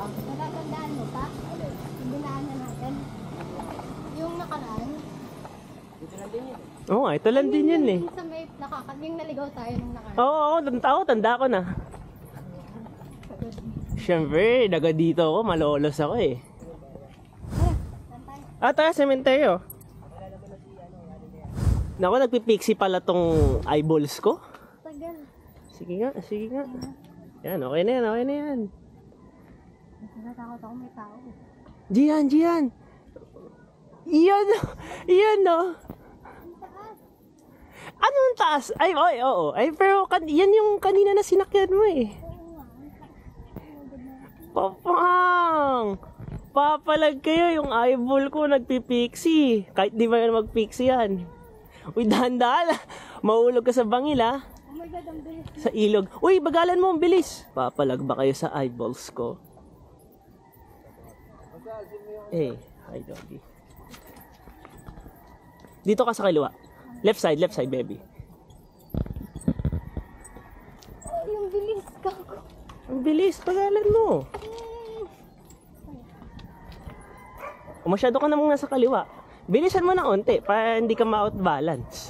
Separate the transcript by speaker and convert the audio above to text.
Speaker 1: Natatandaan mo pa? Yung dinaanan natin. Yung nakaraan.
Speaker 2: Dito lang din yun.
Speaker 3: Oo nga, ito lang din yan eh.
Speaker 1: Sa may yung naligaw tayo nung nakaraan.
Speaker 3: Oo, tanda ko na. Siyempre, daga dito ako, malolos ako eh. Tayo, sementeryo. Naku, nagpipixie pala tong eyeballs ko.
Speaker 1: Tagal.
Speaker 3: Sige nga. Yan, okay na yan.
Speaker 1: Natatakot ako may tao.
Speaker 3: Gian. Iyan no. Anong taas? Ay, oo. Ay, pero yan yung kanina na sinakyan mo eh. Papang! Papalag kayo yung eyeball ko nagpipixie. Kahit di ba yan magpixie yan. Uy, dahan-dahan. Mahulog ka sa bangil ha.
Speaker 1: Oh my God, ang bilis.
Speaker 3: Sa ilog. Uy, bagalan mo, ang bilis. Papalag ba kayo sa eyeballs ko? Hi doggy. Dito ka sa kaliwa. Left side, baby.
Speaker 1: Ay, ang bilis ka.
Speaker 3: Ang bilis, bagalan mo. Masyado ka namang nasa kaliwa. Bilisan mo na onte para hindi ka ma-out balance.